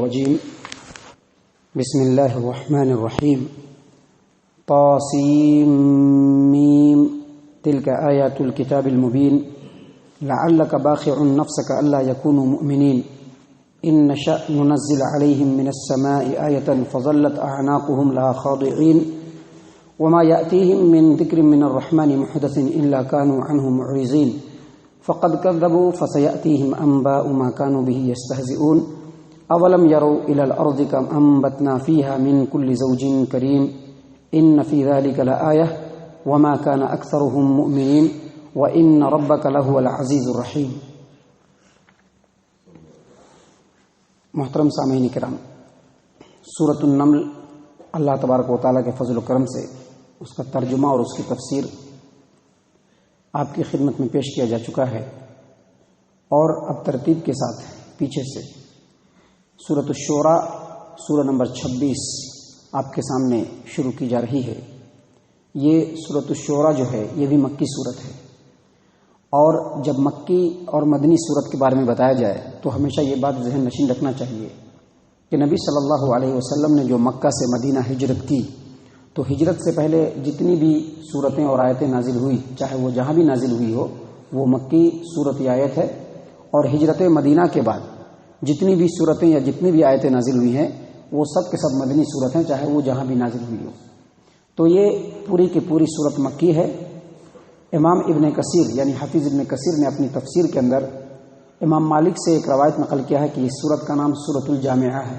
الرجيم بسم الله الرحمن الرحيم طاسيم تلك آيات الكتاب المبين لعلك باخع نفسك ألا يكونوا مؤمنين إن نشأ ننزل عليهم من السماء آية فظلت أعناقهم لها خاضعين وما يأتيهم من ذكر من الرحمن محدث إلا كانوا عنه معرضين فقد كذبوا فسيأتيهم أنباء ما كانوا به يستهزئون أولم يروا إلى الأرض كم أنبتنا فيها من كل زوج كريم إن في ذلك لآية وما كان أكثرهم مؤمنين وإن ربك لهو العزيز الرحيم۔ محترم سامعین کرام، سورۃ النمل اللہ تبارک و تعالیٰ کے فضل و کرم سے اس کا ترجمہ اور اس کی تفسیر آپ کی خدمت میں پیش کیا جا چکا ہے، اور اب ترتیب کے ساتھ پیچھے سے سورۃ الشورى سورہ نمبر 26 آپ کے سامنے شروع کی جا رہی ہے۔ یہ سورۃ الشورى جو ہے یہ بھی مکی صورت ہے، اور جب مکی اور مدنی صورت کے بارے میں بتایا جائے تو ہمیشہ یہ بات ذہن نشین رکھنا چاہیے کہ نبی صلی اللہ علیہ وسلم نے جو مکہ سے مدینہ ہجرت کی تو ہجرت سے پہلے جتنی بھی صورتیں اور آیتیں نازل ہوئی، چاہے وہ جہاں بھی نازل ہوئی ہو، وہ مکی صورت آیت ہے، اور ہجرت مدینہ کے بعد جتنی بھی صورتیں یا جتنی بھی آیتیں نازل ہوئی ہیں وہ سب کے سب مدنی صورت ہیں، چاہے وہ جہاں بھی نازل ہوئی ہو۔ تو یہ پوری کی پوری صورت مکی ہے۔ امام ابن کثیر یعنی حافظ ابن کثیر نے اپنی تفسیر کے اندر امام مالک سے ایک روایت نقل کیا ہے کہ اس صورت کا نام سورۃ الجامعہ ہے،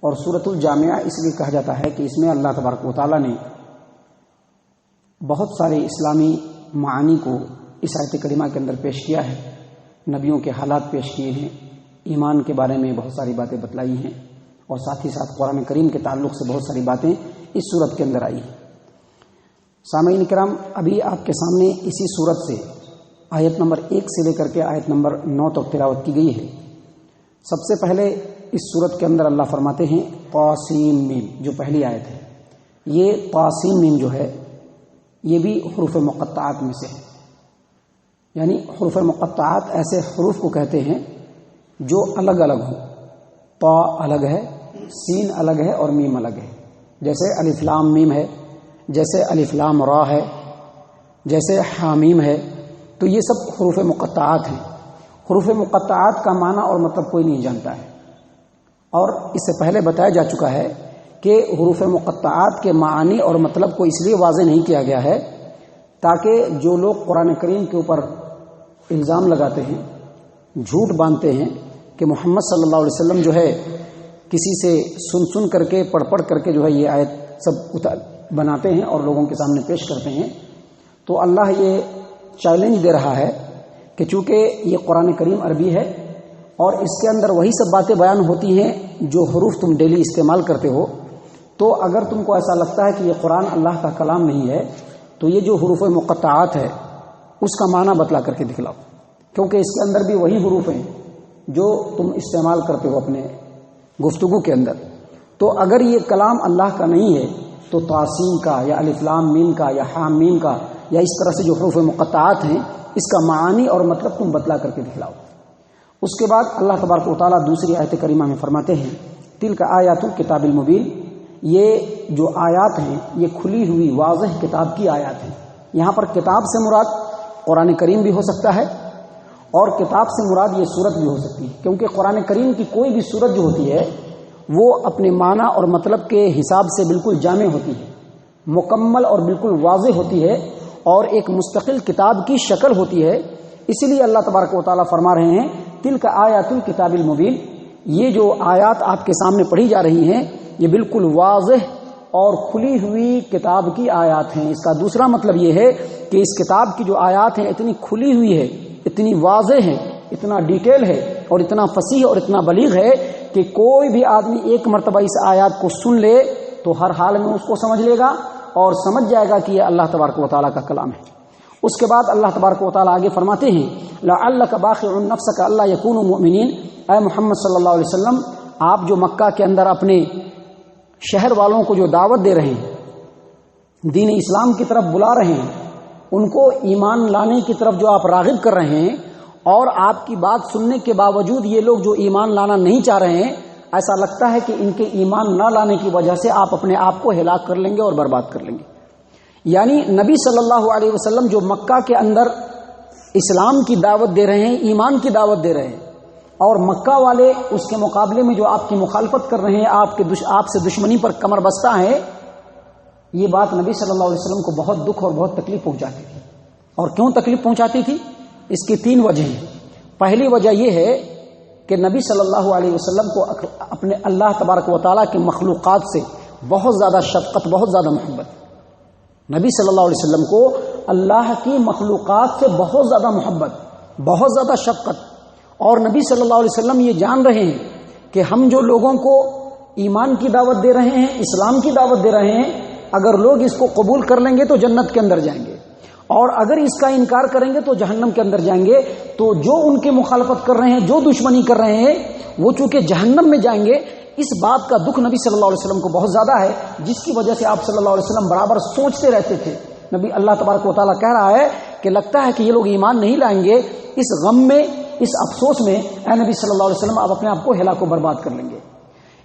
اور سورۃ الجامعہ اس لیے کہا جاتا ہے کہ اس میں اللہ تبارک و تعالیٰ نے بہت سارے اسلامی معانی کو اس آیت کریمہ کے اندر پیش کیا ہے، نبیوں کے حالات پیش کیے ہیں، ایمان کے بارے میں بہت ساری باتیں بتلائی ہیں، اور ساتھ ہی ساتھ قرآن کریم کے تعلق سے بہت ساری باتیں اس صورت کے اندر آئی ہیں۔ سامعین کرام، ابھی آپ کے سامنے اسی صورت سے آیت نمبر 1 سے لے کر کے آیت نمبر 9 تک تلاوت کی گئی ہے۔ سب سے پہلے اس صورت کے اندر اللہ فرماتے ہیں طاسیم میم، جو پہلی آیت ہے، یہ طاسیم میم جو ہے یہ بھی حروف مقطعات میں سے ہے۔ یعنی حروف مقطعات ایسے حروف کو کہتے ہیں جو الگ الگ ہوں، طا الگ ہے، سین الگ ہے، اور میم الگ ہے۔ جیسے الف لام میم ہے، جیسے الف لام را ہے، جیسے حامیم ہے، تو یہ سب حروف مقطعات ہیں۔ حروف مقطعات کا معنی اور مطلب کوئی نہیں جانتا ہے، اور اس سے پہلے بتایا جا چکا ہے کہ حروف مقطعات کے معنی اور مطلب کو اس لیے واضح نہیں کیا گیا ہے تاکہ جو لوگ قرآن کریم کے اوپر الزام لگاتے ہیں، جھوٹ باندھتے ہیں کہ محمد صلی اللہ علیہ وسلم جو ہے کسی سے سن کر کے پڑھ کر کے جو ہے یہ آیت سب بناتے ہیں اور لوگوں کے سامنے پیش کرتے ہیں، تو اللہ یہ چیلنج دے رہا ہے کہ چونکہ یہ قرآن کریم عربی ہے اور اس کے اندر وہی سب باتیں بیان ہوتی ہیں جو حروف تم ڈیلی استعمال کرتے ہو، تو اگر تم کو ایسا لگتا ہے کہ یہ قرآن اللہ کا کلام نہیں ہے تو یہ جو حروف مقطعات ہے اس کا معنی بتلا کر کے دکھلاؤ، کیونکہ اس کے اندر بھی وہی حروف ہیں جو تم استعمال کرتے ہو اپنے گفتگو کے اندر۔ تو اگر یہ کلام اللہ کا نہیں ہے تو طاسین کا یا الف لام میم کا یا حام میم کا یا اس طرح سے جو حروف مقطعات ہیں اس کا معانی اور مطلب تم بتلا کر کے دکھلاؤ۔ اس کے بعد اللہ تبارک و تعالیٰ دوسری آیت کریمہ میں فرماتے ہیں تلک آیات الکتاب المبین، یہ جو آیات ہیں یہ کھلی ہوئی واضح کتاب کی آیات ہیں۔ یہاں پر کتاب سے مراد قرآن کریم بھی ہو سکتا ہے، اور کتاب سے مراد یہ صورت بھی ہو سکتی ہے، کیونکہ قرآن کریم کی کوئی بھی صورت جو ہوتی ہے وہ اپنے معنی اور مطلب کے حساب سے بالکل جامع ہوتی ہے، مکمل اور بالکل واضح ہوتی ہے، اور ایک مستقل کتاب کی شکل ہوتی ہے۔ اسی لیے اللہ تبارک و تعالیٰ فرما رہے ہیں تلک آیات الکتاب المبین، یہ جو آیات آپ کے سامنے پڑھی جا رہی ہیں یہ بالکل واضح اور کھلی ہوئی کتاب کی آیات ہیں۔ اس کا دوسرا مطلب یہ ہے کہ اس کتاب کی جو آیات ہیں اتنی کھلی ہوئی ہے، اتنی واضح ہے، اتنا ڈیٹیل ہے، اور اتنا فصیح اور اتنا بلیغ ہے کہ کوئی بھی آدمی ایک مرتبہ اس آیات کو سن لے تو ہر حال میں اس کو سمجھ لے گا اور سمجھ جائے گا کہ یہ اللہ تبارک و تعالیٰ کا کلام ہے۔ اس کے بعد اللہ تبارک و تعالیٰ آگے فرماتے ہیں لعلک باخع نفسک الا یکونوا مؤمنین، اے محمد صلی اللہ علیہ وسلم آپ جو مکہ کے اندر اپنے شہر والوں کو جو دعوت دے رہے ہیں، دین اسلام کی طرف بلا رہے ہیں، ان کو ایمان لانے کی طرف جو آپ راغب کر رہے ہیں، اور آپ کی بات سننے کے باوجود یہ لوگ جو ایمان لانا نہیں چاہ رہے ہیں، ایسا لگتا ہے کہ ان کے ایمان نہ لانے کی وجہ سے آپ اپنے آپ کو ہلاک کر لیں گے اور برباد کر لیں گے۔ یعنی نبی صلی اللہ علیہ وسلم جو مکہ کے اندر اسلام کی دعوت دے رہے ہیں، ایمان کی دعوت دے رہے ہیں، اور مکہ والے اس کے مقابلے میں جو آپ کی مخالفت کر رہے ہیں، آپ سے دشمنی پر کمر بستہ ہیں، یہ بات نبی صلی اللہ علیہ وسلم کو بہت دکھ اور بہت تکلیف پہنچاتی تھی۔ اور کیوں تکلیف پہنچاتی تھی؟ اس کی 3 وجہ ہیں۔ پہلی وجہ یہ ہے کہ نبی صلی اللہ علیہ وسلم کو اپنے اللہ تبارک و تعالیٰ کی مخلوقات سے بہت زیادہ شفقت، بہت زیادہ محبت۔ نبی صلی اللہ علیہ وسلم کو اللہ کی مخلوقات سے بہت زیادہ محبت، بہت زیادہ شفقت۔ اور نبی صلی اللہ علیہ وسلم یہ جان رہے ہیں کہ ہم جو لوگوں کو ایمان کی دعوت دے رہے ہیں، اسلام کی دعوت دے رہے ہیں، اگر لوگ اس کو قبول کر لیں گے تو جنت کے اندر جائیں گے، اور اگر اس کا انکار کریں گے تو جہنم کے اندر جائیں گے۔ تو جو ان کے مخالفت کر رہے ہیں، جو دشمنی کر رہے ہیں، وہ چونکہ جہنم میں جائیں گے، اس بات کا دکھ نبی صلی اللہ علیہ وسلم کو بہت زیادہ ہے، جس کی وجہ سے آپ صلی اللہ علیہ وسلم برابر سوچتے رہتے تھے۔ نبی اللہ تبارک و تعالیٰ کہہ رہا ہے کہ لگتا ہے کہ یہ لوگ ایمان نہیں لائیں گے، اس غم میں، اس افسوس میں اے نبی صلی اللہ علیہ وسلم آپ اپنے آپ کو ہلاک و برباد کر لیں گے۔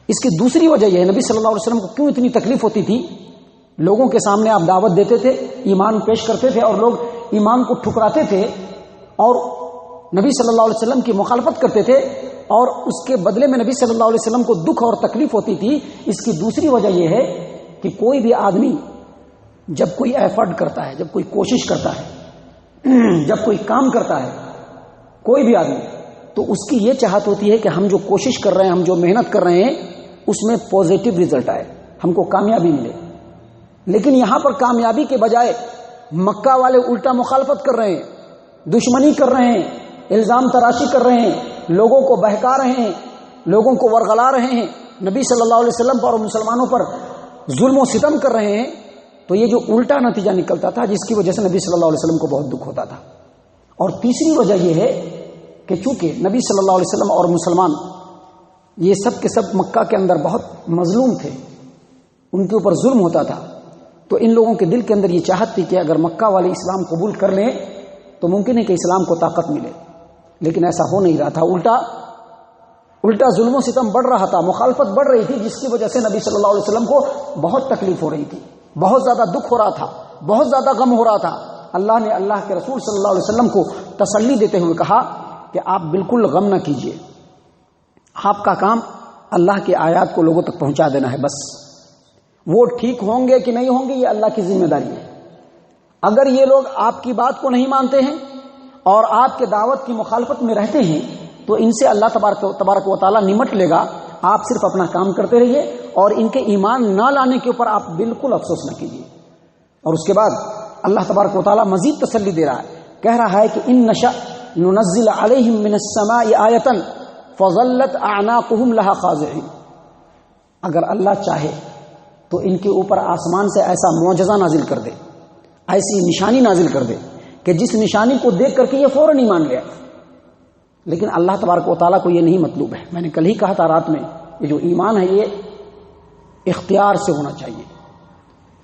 اس کی دوسری وجہ یہ ہے، نبی صلی اللہ علیہ وسلم کو کیوں اتنی تکلیف ہوتی تھی؟ لوگوں کے سامنے آپ دعوت دیتے تھے، ایمان پیش کرتے تھے، اور لوگ ایمان کو ٹھکراتے تھے اور نبی صلی اللہ علیہ وسلم کی مخالفت کرتے تھے، اور اس کے بدلے میں نبی صلی اللہ علیہ وسلم کو دکھ اور تکلیف ہوتی تھی۔ اس کی دوسری وجہ یہ ہے کہ کوئی بھی آدمی جب کوئی ایفرٹ کرتا ہے، جب کوئی کوشش کرتا ہے، جب کوئی کام کرتا ہے، کوئی بھی آدمی، تو اس کی یہ چاہت ہوتی ہے کہ ہم جو کوشش کر رہے ہیں، ہم جو محنت کر رہے ہیں، اس میں پازیٹو رزلٹ آئے، ہم کو کامیابی ملے۔ لیکن یہاں پر کامیابی کے بجائے مکہ والے الٹا مخالفت کر رہے ہیں، دشمنی کر رہے ہیں، الزام تراشی کر رہے ہیں، لوگوں کو بہکا رہے ہیں، لوگوں کو ورغلا رہے ہیں، نبی صلی اللہ علیہ وسلم پر اور مسلمانوں پر ظلم و ستم کر رہے ہیں۔ تو یہ جو الٹا نتیجہ نکلتا تھا، جس کی وجہ سے نبی صلی اللہ علیہ وسلم کو بہت دکھ ہوتا تھا۔ اور تیسری وجہ یہ ہے کہ چونکہ نبی صلی اللہ علیہ وسلم اور مسلمان یہ سب کے سب مکہ کے اندر بہت مظلوم تھے، ان کے اوپر ظلم ہوتا تھا، تو ان لوگوں کے دل کے اندر یہ چاہت تھی کہ اگر مکہ والے اسلام قبول کر لیں تو ممکن ہے کہ اسلام کو طاقت ملے۔ لیکن ایسا ہو نہیں رہا تھا، الٹا ظلم و ستم بڑھ رہا تھا، مخالفت بڑھ رہی تھی، جس کی وجہ سے نبی صلی اللہ علیہ وسلم کو بہت تکلیف ہو رہی تھی، بہت زیادہ دکھ ہو رہا تھا، بہت زیادہ غم ہو رہا تھا۔ اللہ نے اللہ کے رسول صلی اللہ علیہ وسلم کو تسلی دیتے ہوئے کہا کہ آپ بالکل غم نہ کیجیے، آپ کا کام اللہ کی آیات کو لوگوں تک پہنچا دینا ہے بس۔ وہ ٹھیک ہوں گے کہ نہیں ہوں گے، یہ اللہ کی ذمہ داری ہے۔ اگر یہ لوگ آپ کی بات کو نہیں مانتے ہیں اور آپ کے دعوت کی مخالفت میں رہتے ہیں تو ان سے اللہ تبارک و تعالیٰ نمٹ لے گا۔ آپ صرف اپنا کام کرتے رہیے اور ان کے ایمان نہ لانے کے اوپر آپ بالکل افسوس نہ کیجیے۔ اور اس کے بعد اللہ تبارک و تعالیٰ مزید تسلی دے رہا ہے، کہہ رہا ہے کہ ان نشأ ننزل علیہم من السماء آیۃ فظلت اعناقهم لها خاضعین۔ اگر اللہ چاہے تو ان کے اوپر آسمان سے ایسا معجزہ نازل کر دے، ایسی نشانی نازل کر دے کہ جس نشانی کو دیکھ کر کے یہ فوراً ایمان لے آئے۔ لیکن اللہ تبارک و تعالیٰ کو یہ نہیں مطلوب ہے۔ میں نے کل ہی کہا تھا رات میں، یہ جو ایمان ہے یہ اختیار سے ہونا چاہیے،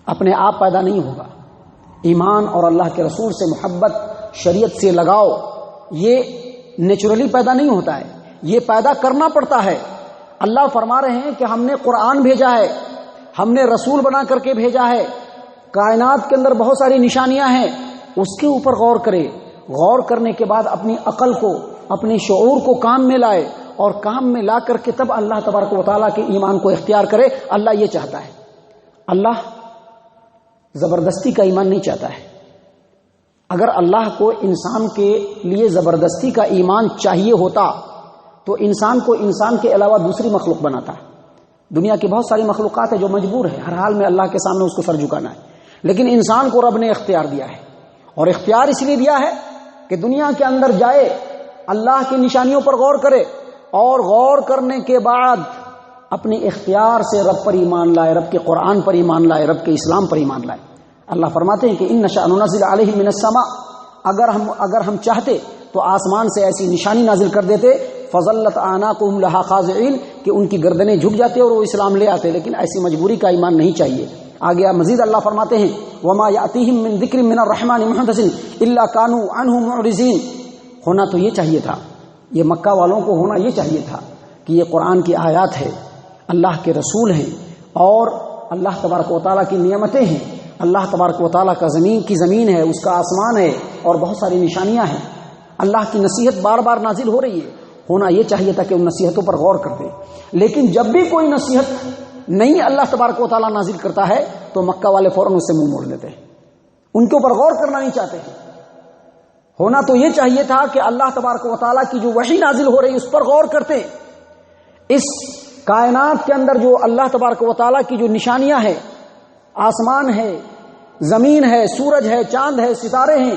اپنے آپ پیدا نہیں ہوگا۔ ایمان اور اللہ کے رسول سے محبت، شریعت سے لگاؤ، یہ نیچرلی پیدا نہیں ہوتا ہے، یہ پیدا کرنا پڑتا ہے۔ اللہ فرما رہے ہیں کہ ہم نے قرآن بھیجا ہے، ہم نے رسول بنا کر کے بھیجا ہے، کائنات کے اندر بہت ساری نشانیاں ہیں، اس کے اوپر غور کرے، غور کرنے کے بعد اپنی عقل کو، اپنی شعور کو کام میں لائے، اور کام میں لا کر کے تب اللہ تبارک و تعالیٰ کے ایمان کو اختیار کرے۔ اللہ یہ چاہتا ہے، اللہ زبردستی کا ایمان نہیں چاہتا ہے۔ اگر اللہ کو انسان کے لیے زبردستی کا ایمان چاہیے ہوتا تو انسان کو انسان کے علاوہ دوسری مخلوق بناتا ہے۔ دنیا کی بہت ساری مخلوقات ہیں جو مجبور ہے ہر حال میں اللہ کے سامنے اس کو سر جھکانا ہے، لیکن انسان کو رب نے اختیار دیا ہے، اور اختیار اس لیے دیا ہے کہ دنیا کے اندر جائے، اللہ کی نشانیوں پر غور کرے، اور غور کرنے کے بعد اپنے اختیار سے رب پر ایمان لائے، رب کے قرآن پر ایمان لائے، رب کے اسلام پر ایمان لائے۔ اللہ فرماتے ہیں کہ ان نشأ ننزل علیہم من السماء، اگر ہم چاہتے تو آسمان سے ایسی نشانی نازل کر دیتے، فظلت اعناقهم لها خاضعین، کہ ان کی گردنیں جھک جاتے اور وہ اسلام لے آتے، لیکن ایسی مجبوری کا ایمان نہیں چاہیے۔ آگے مزید اللہ فرماتے ہیں وما یاتیہم من ذکر من الرحمن محدث الا كانوا عنه معرضین۔ ہونا تو یہ چاہیے تھا، یہ مکہ والوں کو ہونا یہ چاہیے تھا کہ یہ قرآن کی آیات ہے، اللہ کے رسول ہیں، اور اللہ تبارک و تعالیٰ کی نعمتیں ہیں، اللہ تبارک و تعالیٰ کا زمین کی زمین ہے، اس کا آسمان ہے، اور بہت ساری نشانیاں ہیں. اللہ کی نصیحت بار بار نازل ہو رہی ہے. ہونا یہ چاہیے تھا کہ ان نصیحتوں پر غور کرتے، لیکن جب بھی کوئی نصیحت نہیں اللہ تبارک و تعالیٰ نازل کرتا ہے تو مکہ والے فوراً اس سے منہ موڑ لیتے ہیں، ان کے اوپر غور کرنا نہیں چاہتے ہیں. ہونا تو یہ چاہیے تھا کہ اللہ تبارک و تعالیٰ کی جو وحی نازل ہو رہی ہے اس پر غور کرتے. اس کائنات کے اندر جو اللہ تبارک و تعالیٰ کی جو نشانیاں ہیں، آسمان ہے، زمین ہے، سورج ہے، چاند ہے، ستارے ہیں،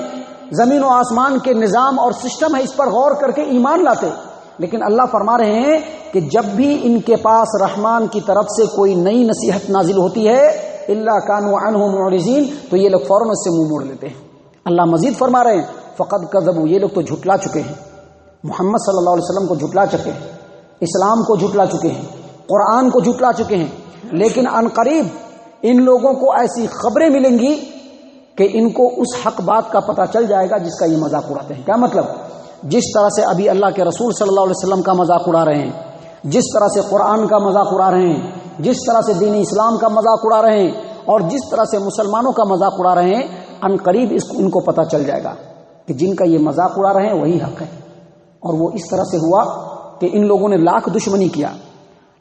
زمین و آسمان کے نظام اور سسٹم ہے، اس پر غور کر کے ایمان لاتے. لیکن اللہ فرما رہے ہیں کہ جب بھی ان کے پاس رحمان کی طرف سے کوئی نئی نصیحت نازل ہوتی ہے الا کانوا عنہ معرضین، تو یہ لوگ فوراً اس سے منہ موڑ لیتے ہیں. اللہ مزید فرما رہے ہیں فقد کذبوا، یہ لوگ تو جھٹلا چکے ہیں، محمد صلی اللہ علیہ وسلم کو جھٹلا چکے ہیں، اسلام کو جھٹلا چکے ہیں، قرآن کو جھٹلا چکے ہیں. لیکن ان قریب ان لوگوں کو ایسی خبریں ملیں گی کہ ان کو اس حق بات کا پتہ چل جائے گا جس کا یہ مذاق اڑاتے ہیں. کیا مطلب؟ جس طرح سے ابھی اللہ کے رسول صلی اللہ علیہ وسلم کا مذاق اڑا رہے ہیں، جس طرح سے قرآن کا مذاق اڑا رہے ہیں، جس طرح سے دین اسلام کا مذاق اڑا رہے ہیں، اور جس طرح سے مسلمانوں کا مذاق اڑا رہے ہیں، ان قریب ان کو پتہ چل جائے گا کہ جن کا یہ مذاق اڑا رہے ہیں وہی حق ہے. اور وہ اس طرح سے ہوا کہ ان لوگوں نے لاکھ دشمنی کیا،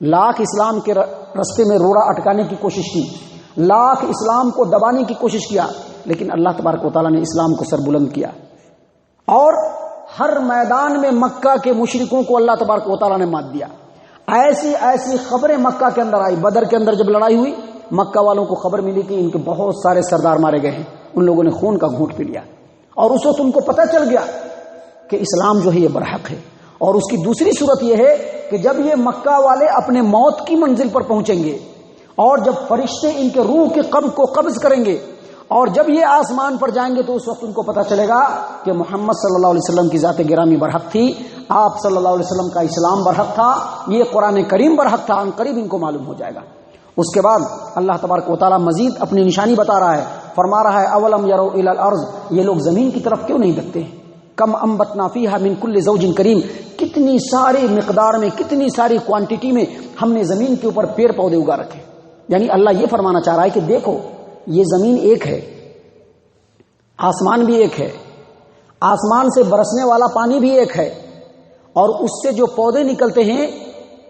لاکھ اسلام کے رستے میں روڑا اٹکانے کی کوشش کی، لاکھ اسلام کو دبانے کی کوشش کیا، لیکن اللہ تبارک و تعالیٰ نے اسلام کو سر بلند کیا. اور ہر میدان میں مکہ کے مشرکوں کو اللہ تبارک و تعالیٰ نے مات دیا. ایسی ایسی خبریں مکہ کے اندر آئی. بدر کے اندر جب لڑائی ہوئی، مکہ والوں کو خبر ملی کہ ان کے بہت سارے سردار مارے گئے ہیں. ان لوگوں نے خون کا گھونٹ پی لیا، اور اس وقت ان کو پتہ چل گیا کہ اسلام جو ہے یہ برحق ہے. اور اس کی دوسری صورت یہ ہے کہ جب یہ مکہ والے اپنے موت کی منزل پر پہنچیں گے، اور جب فرشتے ان کے روح کے قبض کو قبض کریں گے، اور جب یہ آسمان پر جائیں گے، تو اس وقت ان کو پتہ چلے گا کہ محمد صلی اللہ علیہ وسلم کی ذات گرامی برحق تھی، آپ صلی اللہ علیہ وسلم کا اسلام برحق تھا، یہ قرآن کریم برحق تھا. ان قریب ان کو معلوم ہو جائے گا. اس کے بعد اللہ تبارک و تعالیٰ مزید اپنی نشانی بتا رہا ہے، فرما رہا ہے اولم یروا الی الارض، یہ لوگ زمین کی طرف کیوں نہیں دیکھتے؟ کم انبتنا فیہا من کل زوج کریم، کتنی ساری مقدار میں، کتنی ساری کوانٹٹی میں ہم نے زمین کے اوپر پیڑ پودے اگا رکھے. یعنی اللہ یہ فرمانا چاہ رہا ہے کہ دیکھو، یہ زمین ایک ہے، آسمان بھی ایک ہے، آسمان سے برسنے والا پانی بھی ایک ہے، اور اس سے جو پودے نکلتے ہیں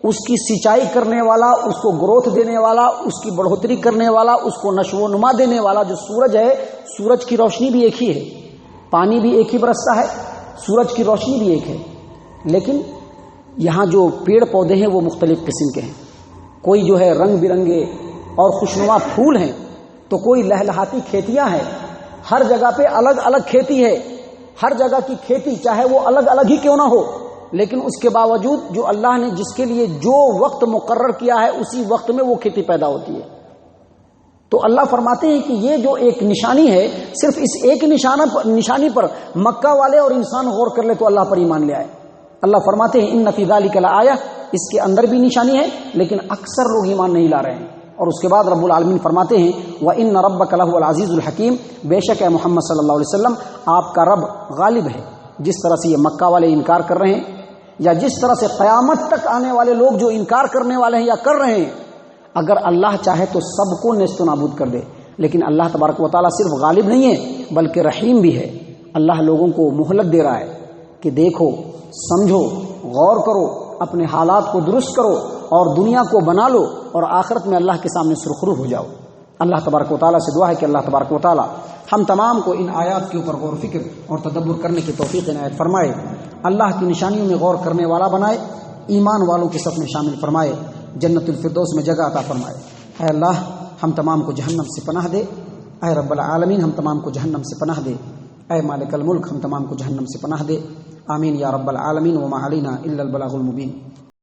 اس کی سینچائی کرنے والا، اس کو گروتھ دینے والا، اس کی بڑھوتری کرنے والا، اس کو نشو و نما دینے والا جو سورج ہے، سورج کی روشنی بھی ایک ہی ہے، پانی بھی ایک ہی برستا ہے، سورج کی روشنی بھی ایک ہے. لیکن یہاں جو پیڑ پودے ہیں وہ مختلف قسم کے ہیں. کوئی جو ہے رنگ برنگے اور خوشنما پھول ہیں، تو کوئی لہلہاتی کھیتیاں ہیں. ہر جگہ پہ الگ الگ کھیتی ہے. ہر جگہ کی کھیتی چاہے وہ الگ الگ ہی کیوں نہ ہو، لیکن اس کے باوجود جو اللہ نے جس کے لیے جو وقت مقرر کیا ہے اسی وقت میں وہ کھیتی پیدا ہوتی ہے. تو اللہ فرماتے ہیں کہ یہ جو ایک نشانی ہے، صرف اس ایک نشانی پر مکہ والے اور انسان غور کر لے تو اللہ پر ایمان لے آئے. اللہ فرماتے ہیں ان فی ذلک لآیہ، اس کے اندر بھی نشانی ہے، لیکن اکثر لوگ ایمان نہیں لا رہے ہیں. اور اس کے بعد رب العالمین فرماتے ہیں وَإِنَّ رَبَّكَ لَهُوَ الْعَزِيزُ الْحَكِيمُ، بے شک ہے محمد صلی اللہ علیہ وسلم آپ کا رب غالب ہے. جس طرح سے یہ مکہ والے انکار کر رہے ہیں، یا جس طرح سے قیامت تک آنے والے لوگ جو انکار کرنے والے ہیں یا کر رہے ہیں، اگر اللہ چاہے تو سب کو نیست و نابود کر دے. لیکن اللہ تبارک و تعالیٰ صرف غالب نہیں ہے بلکہ رحیم بھی ہے. اللہ لوگوں کو مہلت دے رہا ہے کہ دیکھو، سمجھو، غور کرو، اپنے حالات کو درست کرو، اور دنیا کو بنا لو، اور آخرت میں اللہ کے سامنے سرخرو ہو جاؤ. اللہ تبارک و تعالیٰ سے دعا ہے کہ اللہ تبارک و تعالیٰ ہم تمام کو ان آیات کے اوپر غور و فکر اور تدبر کرنے کی توفیق عنایت فرمائے. اللہ کی نشانیوں میں غور کرنے والا بنائے، ایمان والوں کے صف میں شامل فرمائے، جنت الفردوس میں جگہ عطا فرمائے. اے اللہ ہم تمام کو جہنم سے پناہ دے. اے رب العالمین ہم تمام کو جہنم سے پناہ دے. اے مالک الملک ہم تمام کو جہنم سے پناہ دے. آمین یا رب العالمین. وما علینا الا البلاغ المبین.